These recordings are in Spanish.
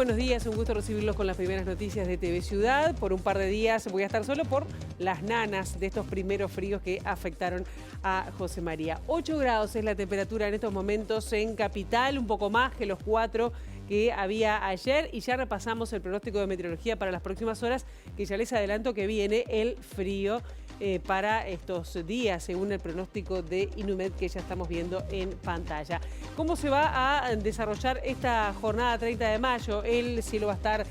buenos días, un gusto recibirlos con las primeras noticias de TV Ciudad. Por un par de días voy a estar solo por las nanas de estos primeros fríos que afectaron a José María. 8 grados es la temperatura en estos momentos en Capital, un poco más que los 4 que había ayer, y ya repasamos el pronóstico de meteorología para las próximas horas, que ya les adelanto que viene el frío para estos días, según el pronóstico de Inumet que ya estamos viendo en pantalla. ¿Cómo se va a desarrollar esta jornada 30 de mayo? El cielo va a estar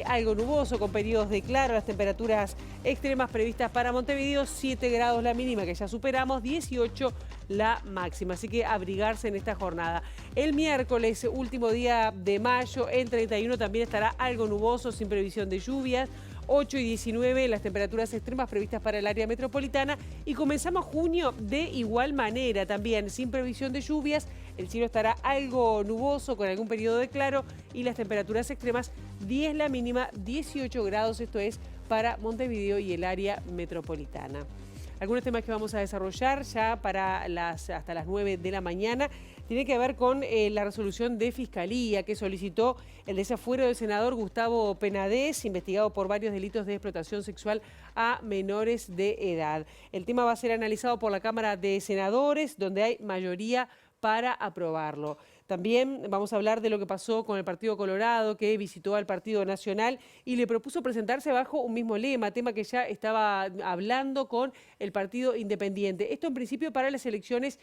algo nuboso, con periodos de claro, las temperaturas extremas previstas para Montevideo, 7 grados la mínima que ya superamos, 18 la máxima, así que abrigarse en esta jornada. El miércoles, último día de mayo, en 31 también estará algo nuboso, sin previsión de lluvias. 8 y 19 las temperaturas extremas previstas para el área metropolitana, y comenzamos junio de igual manera, también sin previsión de lluvias. El cielo estará algo nuboso con algún periodo de claro, y las temperaturas extremas 10 la mínima, 18 grados, esto es para Montevideo y el área metropolitana. Algunos temas que vamos a desarrollar ya para hasta las 9 de la mañana tiene que ver con la resolución de Fiscalía que solicitó el desafuero del senador Gustavo Penades, investigado por varios delitos de explotación sexual a menores de edad. El tema va a ser analizado por la Cámara de Senadores, donde hay mayoría para aprobarlo. También vamos a hablar de lo que pasó con el Partido Colorado, que visitó al Partido Nacional y le propuso presentarse bajo un mismo lema, tema que ya estaba hablando con el Partido Independiente. Esto en principio para las elecciones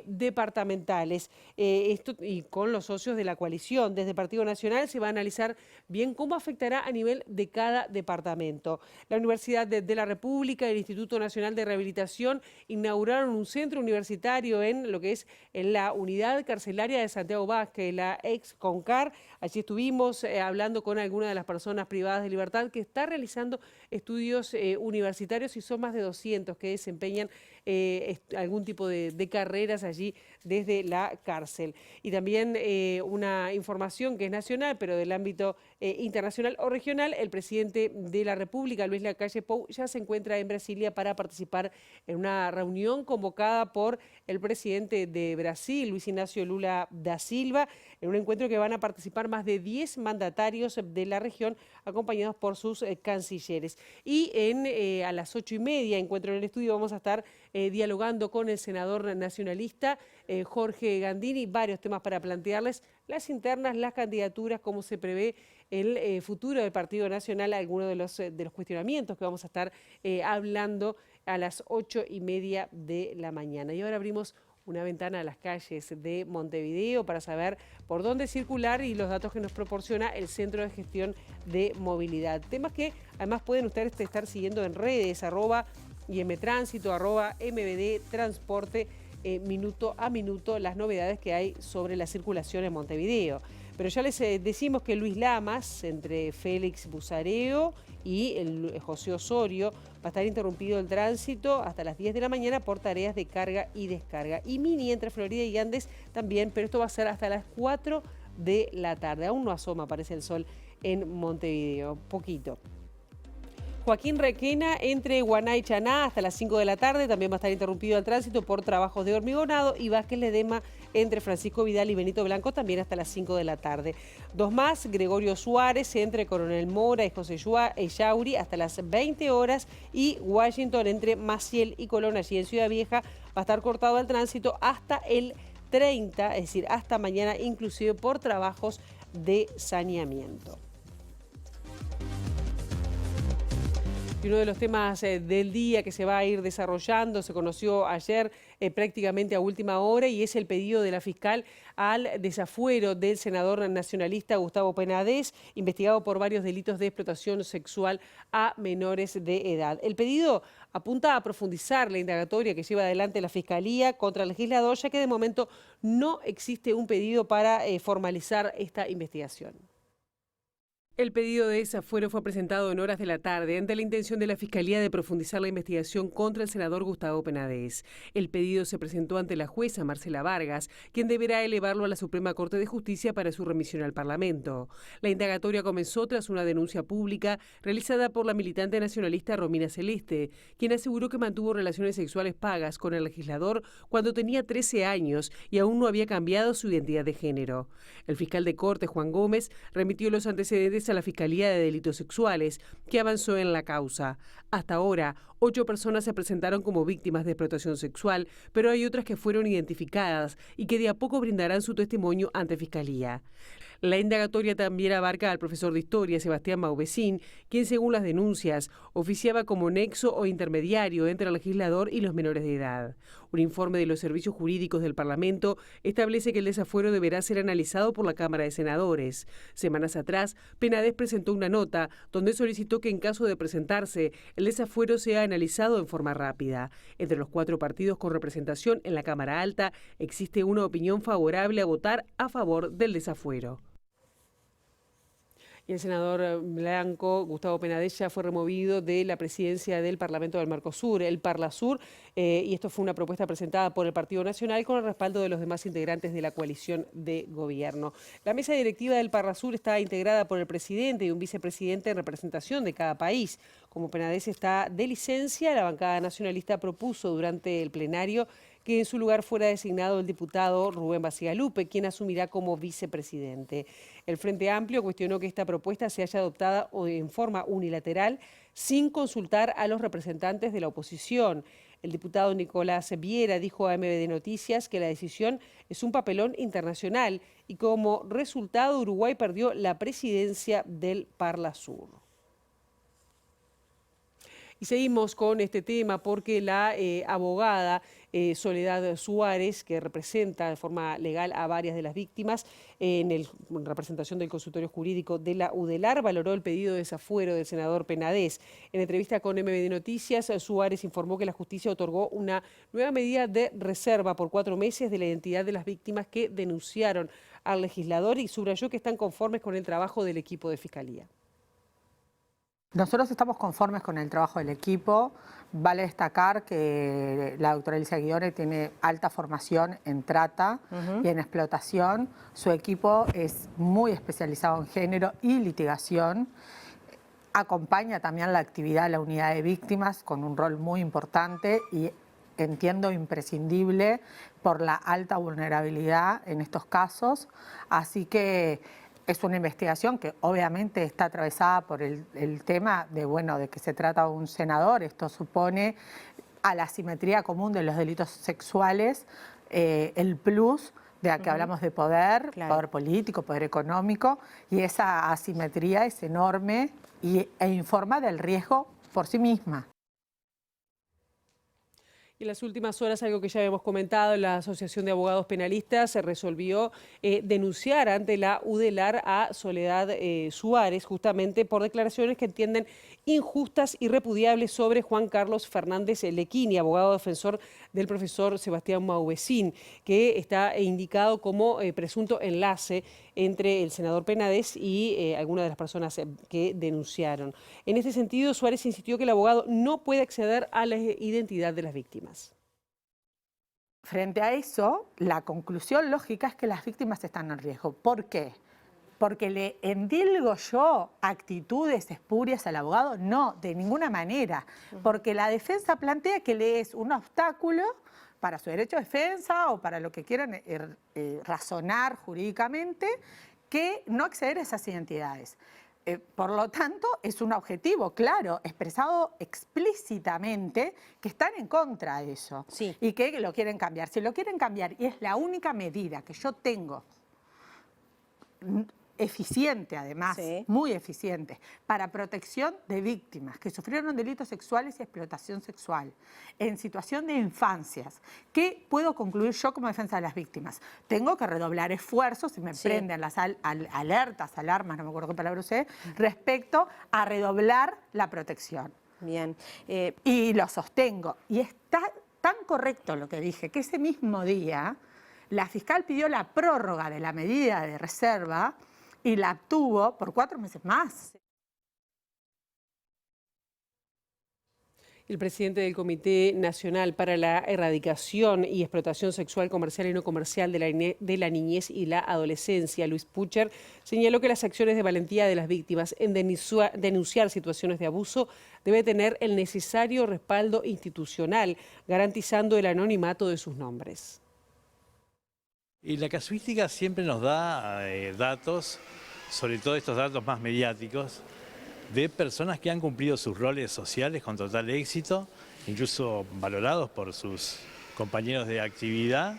departamentales. Esto y con los socios de la coalición. Desde el Partido Nacional se va a analizar bien cómo afectará a nivel de cada departamento. La Universidad de la República y el Instituto Nacional de Rehabilitación inauguraron un centro universitario en lo que es en la unidad carcelaria de Santiago Vázquez, la ex Concar. Allí estuvimos hablando con algunas de las personas privadas de libertad que está realizando estudios universitarios, y son más de 200 que desempeñan algún tipo de carreras allí desde la cárcel. Y también una información que es nacional, pero del ámbito internacional o regional: el presidente de la República, Luis Lacalle Pou, ya se encuentra en Brasilia para participar en una reunión convocada por el presidente de Brasil, Luis Ignacio Lula da Silva, en un encuentro que van a participar más de 10 mandatarios de la región, acompañados por sus cancilleres. Y a las 8:30, encuentro en el estudio, vamos a estar dialogando con el senador nacionalista Jorge Gandini, varios temas para plantearles: las internas, las candidaturas, cómo se prevé el futuro del Partido Nacional, algunos de los cuestionamientos que vamos a estar hablando a las 8:30 de la mañana. Y ahora abrimos una ventana a las calles de Montevideo para saber por dónde circular y los datos que nos proporciona el Centro de Gestión de Movilidad. Temas que además pueden ustedes estar siguiendo en redes, @IMTránsito, @MBDtransporte, minuto a minuto, las novedades que hay sobre la circulación en Montevideo. Pero ya les decimos que Luis Lamas, entre Félix Busareo y el José Osorio, va a estar interrumpido el tránsito hasta las 10 de la mañana por tareas de carga y descarga. Y Mini entre Florida y Andes también, pero esto va a ser hasta las 4 de la tarde. Aún no asoma, parece, el sol en Montevideo, poquito. Joaquín Requena entre Guaná y Chaná hasta las 5 de la tarde, también va a estar interrumpido el tránsito por trabajos de hormigonado. Y Vázquez Ledema entre Francisco Vidal y Benito Blanco también hasta las 5 de la tarde. Dos más, Gregorio Suárez entre Coronel Mora y José Yauri hasta las 20 horas. Y Washington entre Maciel y Colón, allí en Ciudad Vieja, va a estar cortado el tránsito hasta el 30, es decir, hasta mañana, inclusive por trabajos de saneamiento. Y uno de los temas del día que se va a ir desarrollando se conoció ayer prácticamente a última hora, y es el pedido de la fiscal al desafuero del senador nacionalista Gustavo Penades, investigado por varios delitos de explotación sexual a menores de edad. El pedido apunta a profundizar la indagatoria que lleva adelante la Fiscalía contra el legislador, ya que de momento no existe un pedido para formalizar esta investigación. El pedido de desafuero fue presentado en horas de la tarde ante la intención de la Fiscalía de profundizar la investigación contra el senador Gustavo Penades. El pedido se presentó ante la jueza Marcela Vargas, quien deberá elevarlo a la Suprema Corte de Justicia para su remisión al Parlamento. La indagatoria comenzó tras una denuncia pública realizada por la militante nacionalista Romina Celeste, quien aseguró que mantuvo relaciones sexuales pagas con el legislador cuando tenía 13 años y aún no había cambiado su identidad de género. El fiscal de Corte, Juan Gómez, remitió los antecedentes a la Fiscalía de Delitos Sexuales, que avanzó en la causa. Hasta ahora, 8 personas se presentaron como víctimas de explotación sexual, pero hay otras que fueron identificadas y que de a poco brindarán su testimonio ante Fiscalía. La indagatoria también abarca al profesor de Historia, Sebastián Maubecín, quien, según las denuncias, oficiaba como nexo o intermediario entre el legislador y los menores de edad. Un informe de los servicios jurídicos del Parlamento establece que el desafuero deberá ser analizado por la Cámara de Senadores. Semanas atrás, Penades presentó una nota donde solicitó que en caso de presentarse, el desafuero sea analizado en forma rápida. Entre los 4 partidos con representación en la Cámara Alta, existe una opinión favorable a votar a favor del desafuero. Y el senador blanco, Gustavo Penades, ya fue removido de la presidencia del Parlamento del Mercosur, el Parlasur, y esto fue una propuesta presentada por el Partido Nacional con el respaldo de los demás integrantes de la coalición de gobierno. La mesa directiva del Parlasur está integrada por el presidente y un vicepresidente en representación de cada país. Como Penades está de licencia, la bancada nacionalista propuso durante el plenario que en su lugar fuera designado el diputado Rubén Bacigalupe, quien asumirá como vicepresidente. El Frente Amplio cuestionó que esta propuesta se haya adoptada en forma unilateral sin consultar a los representantes de la oposición. El diputado Nicolás Viera dijo a MBD Noticias que la decisión es un papelón internacional y como resultado Uruguay perdió la presidencia del Parlasur. Y seguimos con este tema porque la abogada Soledad Suárez, que representa de forma legal a varias de las víctimas en representación del consultorio jurídico de la UDELAR, valoró el pedido de desafuero del senador Penades. En entrevista con MBD Noticias, Suárez informó que la justicia otorgó una nueva medida de reserva por 4 meses de la identidad de las víctimas que denunciaron al legislador y subrayó que están conformes con el trabajo del equipo de Fiscalía. Nosotros estamos conformes con el trabajo del equipo. Vale destacar que la doctora Elisa Guidone tiene alta formación en trata y en explotación. Su equipo es muy especializado en género y litigación. Acompaña también la actividad de la unidad de víctimas con un rol muy importante y entiendo imprescindible por la alta vulnerabilidad en estos casos. Así que es una investigación que obviamente está atravesada por el tema de que se trata de un senador. Esto supone a la simetría común de los delitos sexuales el plus de la que hablamos de poder, poder político, poder económico, y esa asimetría es enorme e informa del riesgo por sí misma. En las últimas horas, algo que ya habíamos comentado, la Asociación de Abogados Penalistas se resolvió denunciar ante la UDELAR a Soledad Suárez, justamente por declaraciones que entienden injustas y repudiables sobre Juan Carlos Fernández Lequini, abogado defensor del profesor Sebastián Maubecín, que está indicado como presunto enlace entre el senador Penades y algunas de las personas que denunciaron. En este sentido, Suárez insistió que el abogado no puede acceder a la identidad de las víctimas. Frente a eso, la conclusión lógica es que las víctimas están en riesgo. ¿Por qué? ¿Porque le endilgo yo actitudes espurias al abogado? No, de ninguna manera. Porque la defensa plantea que le es un obstáculo para su derecho a defensa o para lo que quieran razonar jurídicamente, que no acceder a esas identidades. Por lo tanto, es un objetivo, claro, expresado explícitamente, que están en contra de eso y que lo quieren cambiar. Si lo quieren cambiar, y es la única medida que yo tengo, eficiente además, muy eficiente, para protección de víctimas que sufrieron delitos sexuales y explotación sexual en situación de infancias. ¿Qué puedo concluir yo como defensa de las víctimas? Tengo que redoblar esfuerzos y me prenden las alertas, alarmas, no me acuerdo qué palabra usé, respecto a redoblar la protección. Bien. Y lo sostengo. Y está tan correcto lo que dije, que ese mismo día la fiscal pidió la prórroga de la medida de reserva y la tuvo por 4 meses más. El presidente del Comité Nacional para la Erradicación y Explotación Sexual Comercial y No Comercial de la Niñez y la Adolescencia, Luis Pucher, señaló que las acciones de valentía de las víctimas en denunciar situaciones de abuso debe tener el necesario respaldo institucional, garantizando el anonimato de sus nombres. Y la casuística siempre nos da datos, sobre todo estos datos más mediáticos, de personas que han cumplido sus roles sociales con total éxito, incluso valorados por sus compañeros de actividad,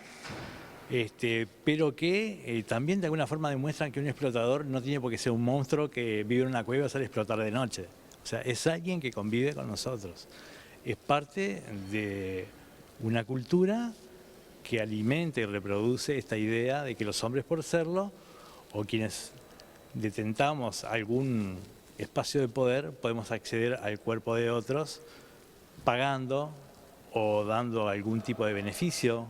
pero que también de alguna forma demuestran que un explotador no tiene por qué ser un monstruo que vive en una cueva y sale a explotar de noche. O sea, es alguien que convive con nosotros. Es parte de una cultura que alimenta y reproduce esta idea de que los hombres por serlo, o quienes detentamos algún espacio de poder, podemos acceder al cuerpo de otros pagando o dando algún tipo de beneficio.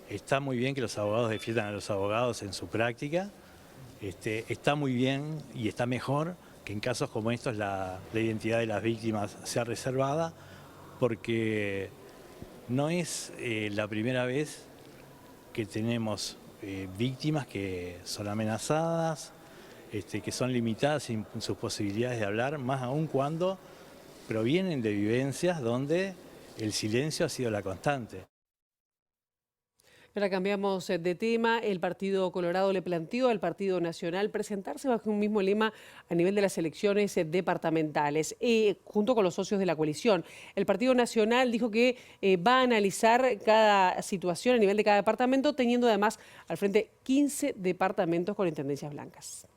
Está muy bien que los abogados defiendan a los abogados en su práctica, está muy bien y está mejor que en casos como estos la identidad de las víctimas sea reservada, porque no es la primera vez que tenemos víctimas que son amenazadas, que son limitadas en sus posibilidades de hablar, más aún cuando provienen de vivencias donde el silencio ha sido la constante. Ahora cambiamos de tema. El Partido Colorado le planteó al Partido Nacional presentarse bajo un mismo lema a nivel de las elecciones departamentales, junto con los socios de la coalición. El Partido Nacional dijo que va a analizar cada situación a nivel de cada departamento, teniendo además al frente 15 departamentos con intendencias blancas.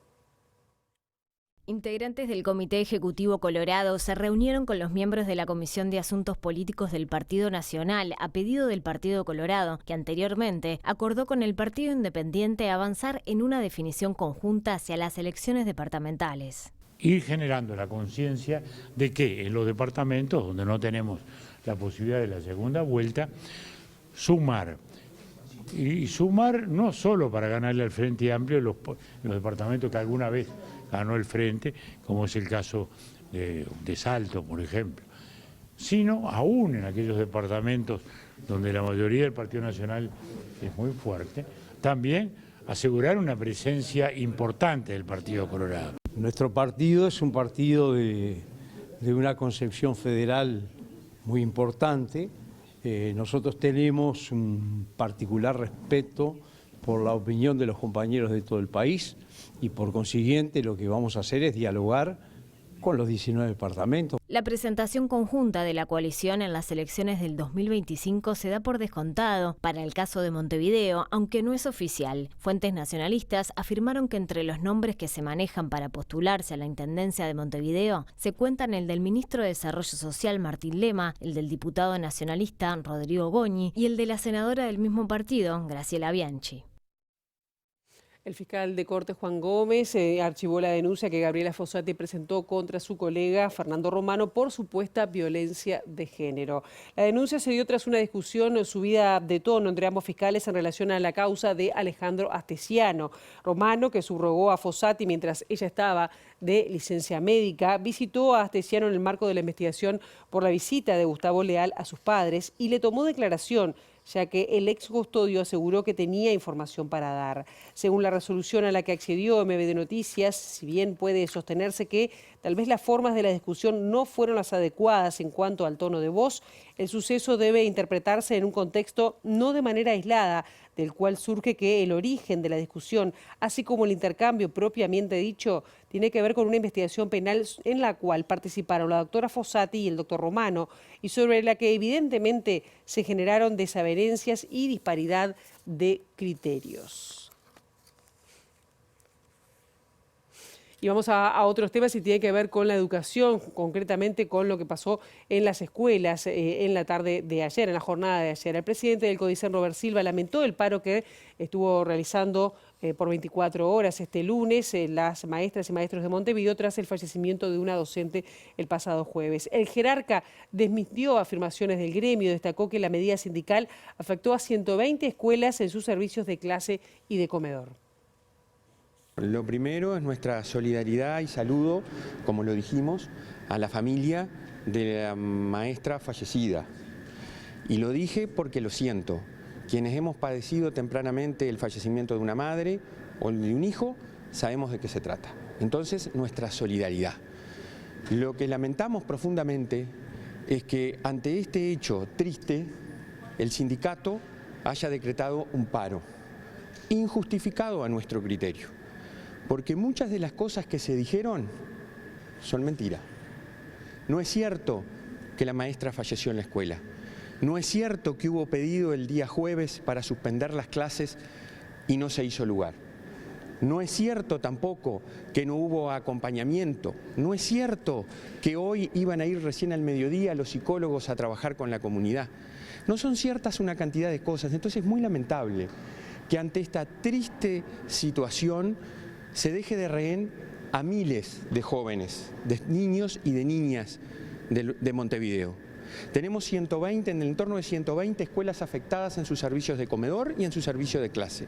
Integrantes del Comité Ejecutivo Colorado se reunieron con los miembros de la Comisión de Asuntos Políticos del Partido Nacional a pedido del Partido Colorado, que anteriormente acordó con el Partido Independiente avanzar en una definición conjunta hacia las elecciones departamentales. Ir generando la conciencia de que en los departamentos donde no tenemos la posibilidad de la segunda vuelta, sumar. Y sumar no solo para ganarle al Frente Amplio en los departamentos que alguna vez ganó el Frente, como es el caso de Salto, por ejemplo, sino aún en aquellos departamentos donde la mayoría del Partido Nacional es muy fuerte, también asegurar una presencia importante del Partido Colorado. Nuestro partido es un partido de una concepción federal muy importante. Nosotros tenemos un particular respeto por la opinión de los compañeros de todo el país y por consiguiente lo que vamos a hacer es dialogar con los 19 departamentos. La presentación conjunta de la coalición en las elecciones del 2025 se da por descontado para el caso de Montevideo, aunque no es oficial. Fuentes nacionalistas afirmaron que entre los nombres que se manejan para postularse a la Intendencia de Montevideo se cuentan el del ministro de Desarrollo Social Martín Lema, el del diputado nacionalista Rodrigo Goñi y el de la senadora del mismo partido, Graciela Bianchi. El fiscal de Corte, Juan Gómez, archivó la denuncia que Gabriela Fossati presentó contra su colega Fernando Romano por supuesta violencia de género. La denuncia se dio tras una discusión subida de tono entre ambos fiscales en relación a la causa de Alejandro Astesiano. Romano, que subrogó a Fossati mientras ella estaba de licencia médica, visitó a Astesiano en el marco de la investigación por la visita de Gustavo Leal a sus padres y le tomó declaración, ya que el ex custodio aseguró que tenía información para dar. Según la resolución a la que accedió MBD Noticias, si bien puede sostenerse que tal vez las formas de la discusión no fueron las adecuadas en cuanto al tono de voz, el suceso debe interpretarse en un contexto no de manera aislada, del cual surge que el origen de la discusión, así como el intercambio propiamente dicho, tiene que ver con una investigación penal en la cual participaron la doctora Fossati y el doctor Romano, y sobre la que evidentemente se generaron desavenencias y disparidad de criterios. Y vamos a otros temas y tiene que ver con la educación, concretamente con lo que pasó en las escuelas en la tarde de ayer, en la jornada de ayer. El presidente del CODICEN, Robert Silva, lamentó el paro que estuvo realizando por 24 horas este lunes las maestras y maestros de Montevideo tras el fallecimiento de una docente el pasado jueves. El jerarca desmintió afirmaciones del gremio, destacó que la medida sindical afectó a 120 escuelas en sus servicios de clase y de comedor. Lo primero es nuestra solidaridad y saludo, como lo dijimos, a la familia de la maestra fallecida. Y lo dije porque lo siento. Quienes hemos padecido tempranamente el fallecimiento de una madre o de un hijo, sabemos de qué se trata. Entonces, nuestra solidaridad. Lo que lamentamos profundamente es que ante este hecho triste, el sindicato haya decretado un paro, injustificado a nuestro criterio. Porque muchas de las cosas que se dijeron son mentiras. No es cierto que la maestra falleció en la escuela. No es cierto que hubo pedido el día jueves para suspender las clases y no se hizo lugar. No es cierto tampoco que no hubo acompañamiento. No es cierto que hoy iban a ir recién al mediodía los psicólogos a trabajar con la comunidad. No son ciertas una cantidad de cosas. Entonces es muy lamentable que ante esta triste situación se deje de rehén a miles de jóvenes, de niños y de niñas de Montevideo. Tenemos 120, en el entorno de 120 escuelas afectadas en sus servicios de comedor y en su servicio de clase.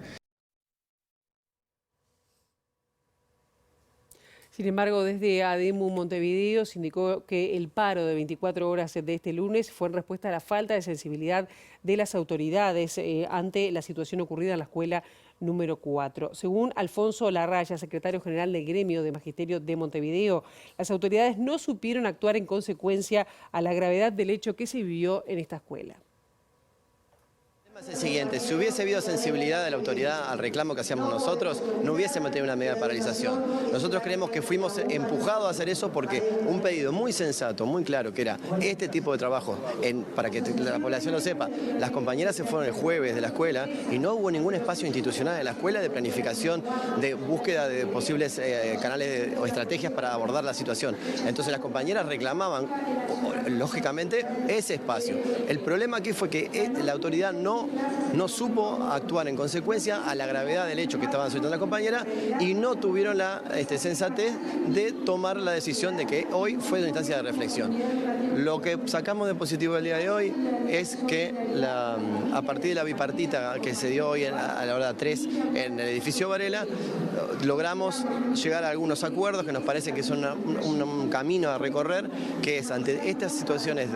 Sin embargo, desde ADEMU Montevideo se indicó que el paro de 24 horas de este lunes fue en respuesta a la falta de sensibilidad de las autoridades ante la situación ocurrida en la escuela número 4. Según Alfonso Larraya, secretario general del Gremio de Magisterio de Montevideo, las autoridades no supieron actuar en consecuencia a la gravedad del hecho que se vivió en esta escuela. Es el siguiente, si hubiese habido sensibilidad de la autoridad al reclamo que hacíamos nosotros, no hubiésemos tenido una medida de paralización. Nosotros creemos que fuimos empujados a hacer eso porque un pedido muy sensato, muy claro, que era este tipo de trabajo, para que la población lo sepa, las compañeras se fueron el jueves de la escuela y no hubo ningún espacio institucional en la escuela de planificación, de búsqueda de posibles canales o estrategias para abordar la situación. Entonces las compañeras reclamaban, lógicamente, ese espacio. El problema aquí fue que la autoridad no supo actuar en consecuencia a la gravedad del hecho que estaban solicitando la compañera y no tuvieron la sensatez de tomar la decisión de que hoy fue una instancia de reflexión. Lo que sacamos de positivo el día de hoy es que a partir de la bipartita que se dio hoy a la hora 3 en el edificio Varela, logramos llegar a algunos acuerdos que nos parecen que son un camino a recorrer, que es ante estas situaciones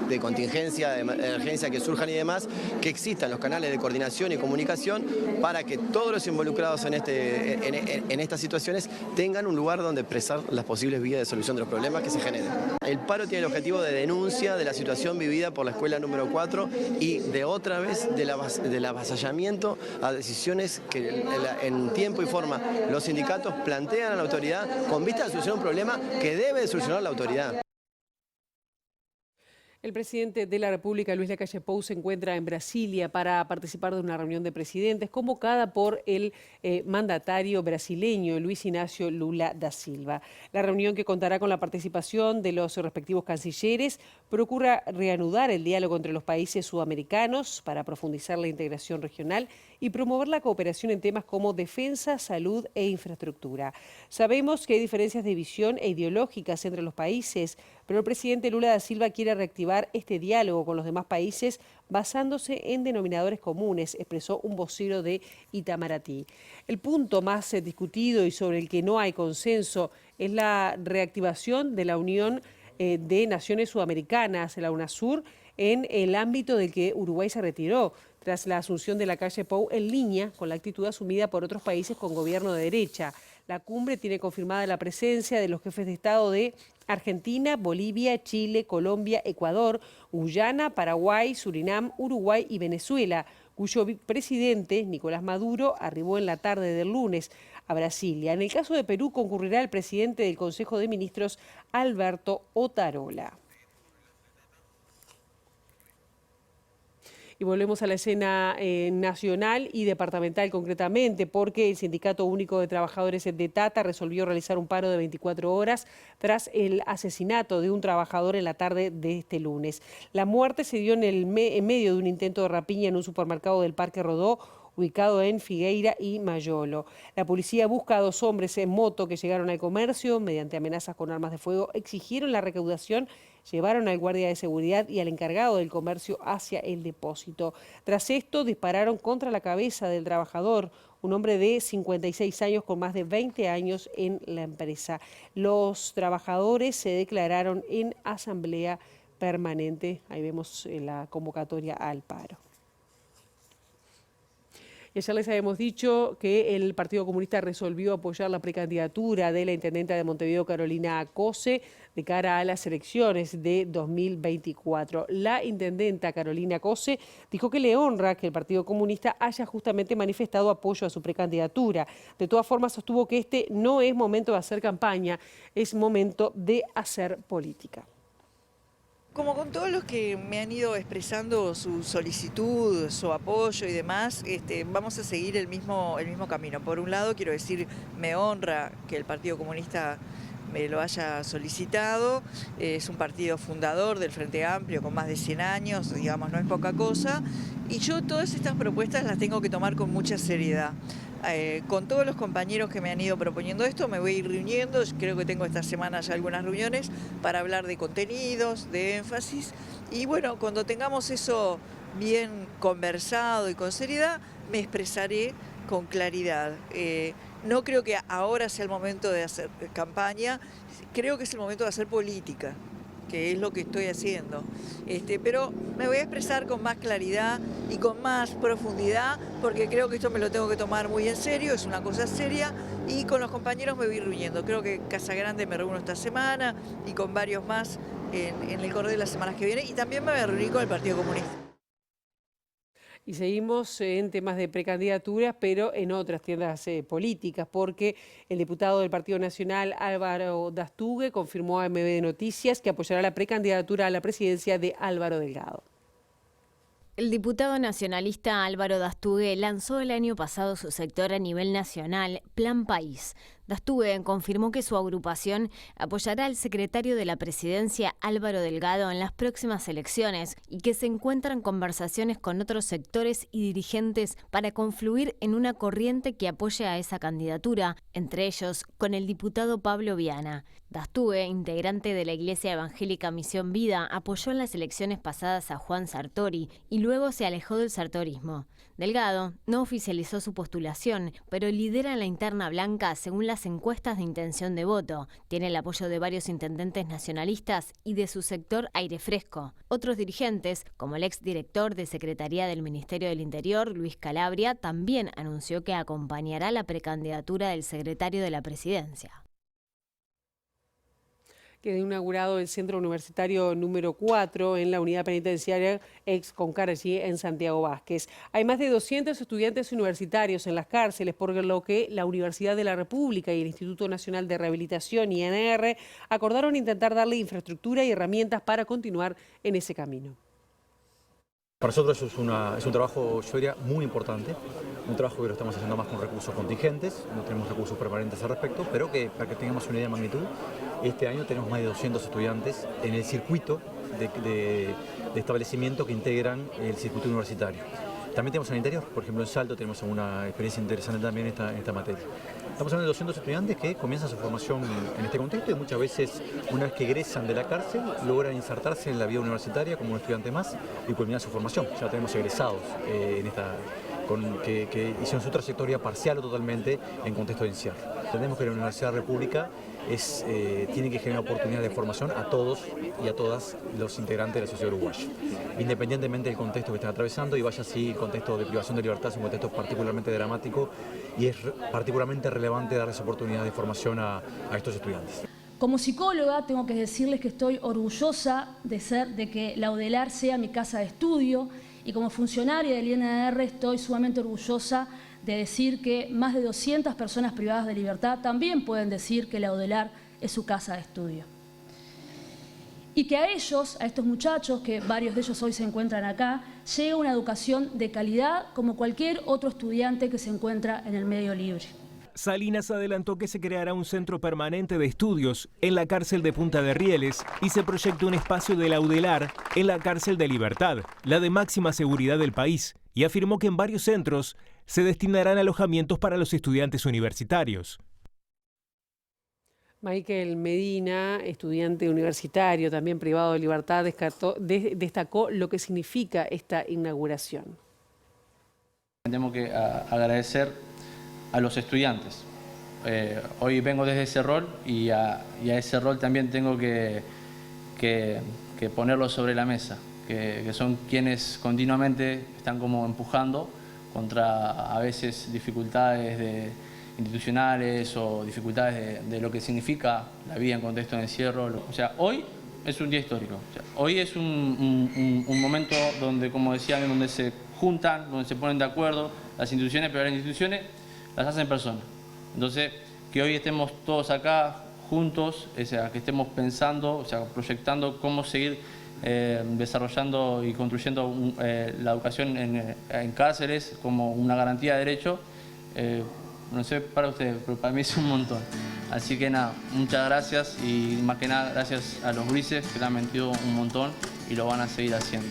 de contingencia, de emergencia que surjan y demás, que existan los canales de coordinación y comunicación para que todos los involucrados en estas situaciones tengan un lugar donde expresar las posibles vías de solución de los problemas que se generen. El paro tiene el objetivo de denuncia de la situación vivida por la escuela número 4 y de otra vez del avasallamiento a decisiones que en tiempo y forma los sindicatos plantean a la autoridad con vista a solucionar un problema que debe de solucionar la autoridad. El presidente de la República, Luis Lacalle Pou, se encuentra en Brasilia para participar de una reunión de presidentes convocada por el mandatario brasileño Luis Inácio Lula da Silva. La reunión, que contará con la participación de los respectivos cancilleres, procura reanudar el diálogo entre los países sudamericanos para profundizar la integración regional y promover la cooperación en temas como defensa, salud e infraestructura. Sabemos que hay diferencias de visión e ideológicas entre los países, pero el presidente Lula da Silva quiere reactivar este diálogo con los demás países basándose en denominadores comunes, expresó un vocero de Itamaraty. El punto más discutido y sobre el que no hay consenso es la reactivación de la Unión de Naciones Sudamericanas, la UNASUR, en el ámbito del que Uruguay se retiró tras la asunción de Lacalle Pou, en línea con la actitud asumida por otros países con gobierno de derecha. La cumbre tiene confirmada la presencia de los jefes de Estado de Argentina, Bolivia, Chile, Colombia, Ecuador, Guyana, Paraguay, Surinam, Uruguay y Venezuela, cuyo presidente, Nicolás Maduro, arribó en la tarde del lunes a Brasilia. En el caso de Perú concurrirá el presidente del Consejo de Ministros, Alberto Otarola. Y volvemos a la escena nacional y departamental concretamente, porque el Sindicato Único de Trabajadores de Tata resolvió realizar un paro de 24 horas tras el asesinato de un trabajador en la tarde de este lunes. La muerte se dio en medio de un intento de rapiña en un supermercado del Parque Rodó, ubicado en Figueira y Mayolo. La policía busca a 2 hombres en moto que llegaron al comercio, mediante amenazas con armas de fuego, exigieron la recaudación, llevaron al guardia de seguridad y al encargado del comercio hacia el depósito. Tras esto, dispararon contra la cabeza del trabajador. un hombre de 56 años con más de 20 años en la empresa. Los trabajadores se declararon en asamblea permanente. Ahí vemos la convocatoria al paro. Ya les habíamos dicho que el Partido Comunista resolvió apoyar la precandidatura de la intendenta de Montevideo, Carolina Cose, de cara a las elecciones de 2024. La intendenta Carolina Cose dijo que le honra que el Partido Comunista haya justamente manifestado apoyo a su precandidatura. De todas formas, sostuvo que este no es momento de hacer campaña, es momento de hacer política. Como con todos los que me han ido expresando su solicitud, su apoyo y demás, vamos a seguir el mismo camino. Por un lado, quiero decir, me honra que el Partido Comunista me lo haya solicitado. Es un partido fundador del Frente Amplio con más de 100 años, digamos, no es poca cosa. Y yo todas estas propuestas las tengo que tomar con mucha seriedad. Con todos los compañeros que me han ido proponiendo esto, me voy a ir reuniendo. Creo que tengo esta semana ya algunas reuniones para hablar de contenidos, de énfasis. Y bueno, cuando tengamos eso bien conversado y con seriedad, me expresaré con claridad. No creo que ahora sea el momento de hacer campaña, creo que es el momento de hacer política, que es lo que estoy haciendo. Pero me voy a expresar con más claridad y con más profundidad, porque creo que esto me lo tengo que tomar muy en serio, es una cosa seria, y con los compañeros me voy reuniendo. Creo que Casagrande me reúno esta semana y con varios más en el correo de las semanas que vienen, y también me voy a reunir con el Partido Comunista. Y seguimos en temas de precandidaturas, pero en otras tiendas políticas, porque el diputado del Partido Nacional, Álvaro Dastugue, confirmó a MB Noticias que apoyará la precandidatura a la presidencia de Álvaro Delgado. El diputado nacionalista Álvaro Dastugue lanzó el año pasado su sector a nivel nacional, Plan País. Dastugue confirmó que su agrupación apoyará al secretario de la presidencia Álvaro Delgado en las próximas elecciones y que se encuentran conversaciones con otros sectores y dirigentes para confluir en una corriente que apoye a esa candidatura, entre ellos con el diputado Pablo Viana. Dastugue, integrante de la Iglesia Evangélica Misión Vida, apoyó en las elecciones pasadas a Juan Sartori y luego se alejó del sartorismo. Delgado no oficializó su postulación, pero lidera en la interna blanca según las encuestas de intención de voto. Tiene el apoyo de varios intendentes nacionalistas y de su sector Aire Fresco. Otros dirigentes, como el exdirector de Secretaría del Ministerio del Interior, Luis Calabria, también anunció que acompañará la precandidatura del secretario de la presidencia. Quedó inaugurado el Centro Universitario número 4 en la unidad penitenciaria ex Concar, allí en Santiago Vázquez. Hay más de 200 estudiantes universitarios en las cárceles, por lo que la Universidad de la República y el Instituto Nacional de Rehabilitación, INR, acordaron intentar darle infraestructura y herramientas para continuar en ese camino. Para nosotros es un trabajo, yo diría, muy importante, un trabajo que lo estamos haciendo más con recursos contingentes, no tenemos recursos permanentes al respecto, pero que para que tengamos una idea de magnitud, este año tenemos más de 200 estudiantes en el circuito de establecimiento que integran el circuito universitario. También tenemos en el interior, por ejemplo en Salto tenemos una experiencia interesante también en esta materia. Estamos hablando de 200 estudiantes que comienzan su formación en este contexto y muchas veces, una vez que egresan de la cárcel, logran insertarse en la vida universitaria como un estudiante más y culminar su formación. Ya tenemos egresados que hicieron su trayectoria parcial o totalmente en contexto de encierro. Entendemos que la Universidad de la República tiene que generar oportunidades de formación a todos y a todas los integrantes de la sociedad uruguaya, independientemente del contexto que estén atravesando, y vaya así el contexto de privación de libertad es un contexto particularmente dramático y es particularmente relevante darles oportunidades de formación a estos estudiantes. Como psicóloga tengo que decirles que estoy orgullosa de que la UDELAR sea mi casa de estudio, y como funcionaria del INR estoy sumamente orgullosa de decir que más de 200 personas privadas de libertad también pueden decir que la UDELAR es su casa de estudio. Y que a ellos, a estos muchachos, que varios de ellos hoy se encuentran acá, llega una educación de calidad como cualquier otro estudiante que se encuentra en el medio libre. Salinas adelantó que se creará un centro permanente de estudios en la cárcel de Punta de Rieles y se proyecta un espacio de la UDELAR en la cárcel de Libertad, la de máxima seguridad del país, y afirmó que en varios centros se destinarán alojamientos para los estudiantes universitarios. Michael Medina, estudiante universitario, también privado de libertad, destacó lo que significa esta inauguración. Tenemos que agradecer a los estudiantes. Hoy vengo desde ese rol y a ese rol también tengo que ponerlo sobre la mesa, que son quienes continuamente están como empujando contra a veces dificultades institucionales o dificultades de lo que significa la vida en contexto de encierro. O sea, hoy es un día histórico. O sea, hoy es un momento donde, como decía, donde se juntan, donde se ponen de acuerdo las instituciones, pero las instituciones las hacen personas. Entonces, que hoy estemos todos acá juntos, o sea, que estemos pensando, o sea, proyectando cómo seguir desarrollando y construyendo la educación en cárceles como una garantía de derecho, no sé para ustedes, pero para mí es un montón. Así que nada, muchas gracias y más que nada gracias a los grises que le han metido un montón y lo van a seguir haciendo.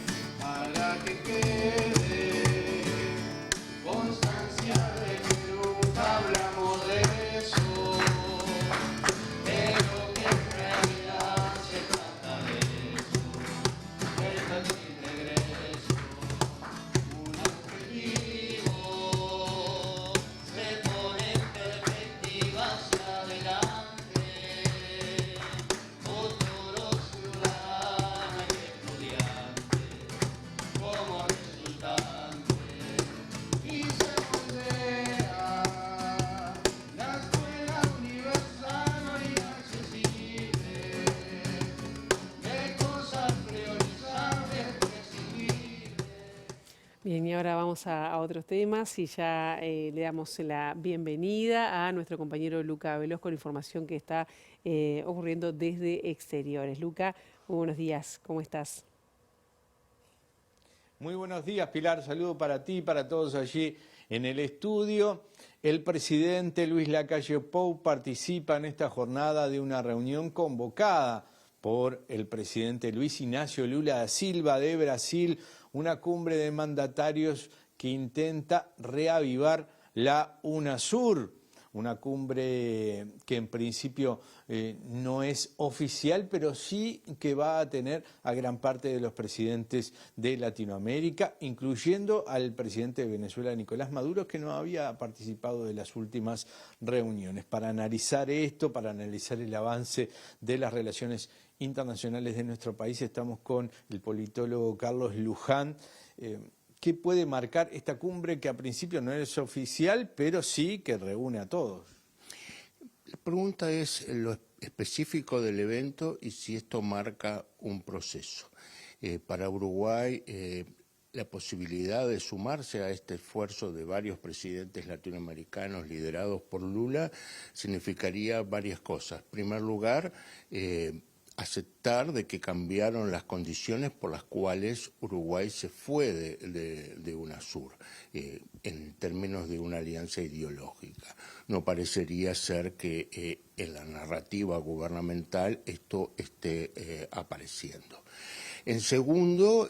Bien, y ahora vamos a otros temas y ya le damos la bienvenida a nuestro compañero Luca Veloz con información que está ocurriendo desde exteriores. Luca, muy buenos días, ¿cómo estás? Muy buenos días, Pilar, saludo para ti, para todos allí en el estudio. El presidente Luis Lacalle Pou participa en esta jornada de una reunión convocada por el presidente Luis Ignacio Lula da Silva de Brasil, una cumbre de mandatarios que intenta reavivar la UNASUR, una cumbre que en principio no es oficial, pero sí que va a tener a gran parte de los presidentes de Latinoamérica, incluyendo al presidente de Venezuela, Nicolás Maduro, que no había participado de las últimas reuniones. Para analizar esto, para analizar el avance de las relaciones internacionales de nuestro país, estamos con el politólogo Carlos Luján. ¿Qué puede marcar esta cumbre que a principio no es oficial, pero sí que reúne a todos? La pregunta es lo específico del evento y si esto marca un proceso. Para Uruguay, la posibilidad de sumarse a este esfuerzo de varios presidentes latinoamericanos liderados por Lula significaría varias cosas. En primer lugar, aceptar de que cambiaron las condiciones por las cuales Uruguay se fue de UNASUR, en términos de una alianza ideológica. No parecería ser que en la narrativa gubernamental esto esté apareciendo. En segundo,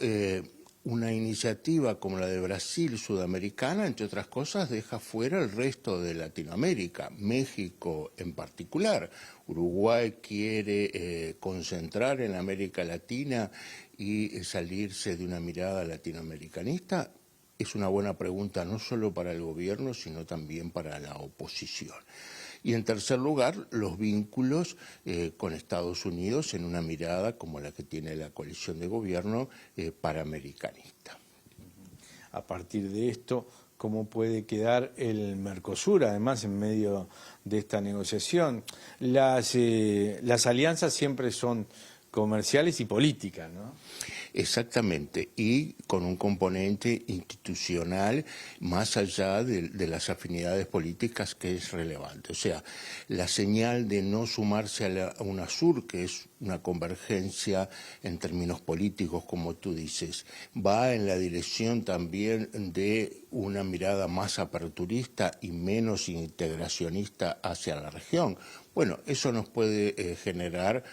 una iniciativa como la de Brasil sudamericana, entre otras cosas, deja fuera el resto de Latinoamérica, México en particular. Uruguay quiere concentrar en América Latina y salirse de una mirada latinoamericanista. Es una buena pregunta no solo para el gobierno, sino también para la oposición. Y en tercer lugar, los vínculos con Estados Unidos en una mirada como la que tiene la coalición de gobierno panamericanista. A partir de esto, ¿cómo puede quedar el Mercosur, además, en medio de esta negociación? Las alianzas siempre son comerciales y políticas, ¿no? Exactamente, y con un componente institucional más allá de las afinidades políticas que es relevante. O sea, la señal de no sumarse a la UNASUR, que es una convergencia en términos políticos, como tú dices, va en la dirección también de una mirada más aperturista y menos integracionista hacia la región. Bueno, eso nos puede generar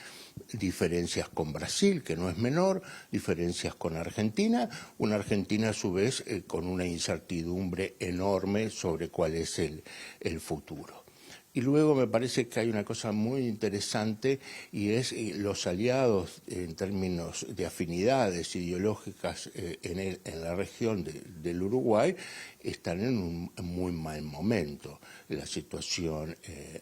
diferencias con Brasil, que no es menor, diferencias con Argentina, una Argentina a su vez con una incertidumbre enorme sobre cuál es el futuro. Y luego me parece que hay una cosa muy interesante y es los aliados en términos de afinidades ideológicas en la región del Uruguay están en un muy mal momento. La situación,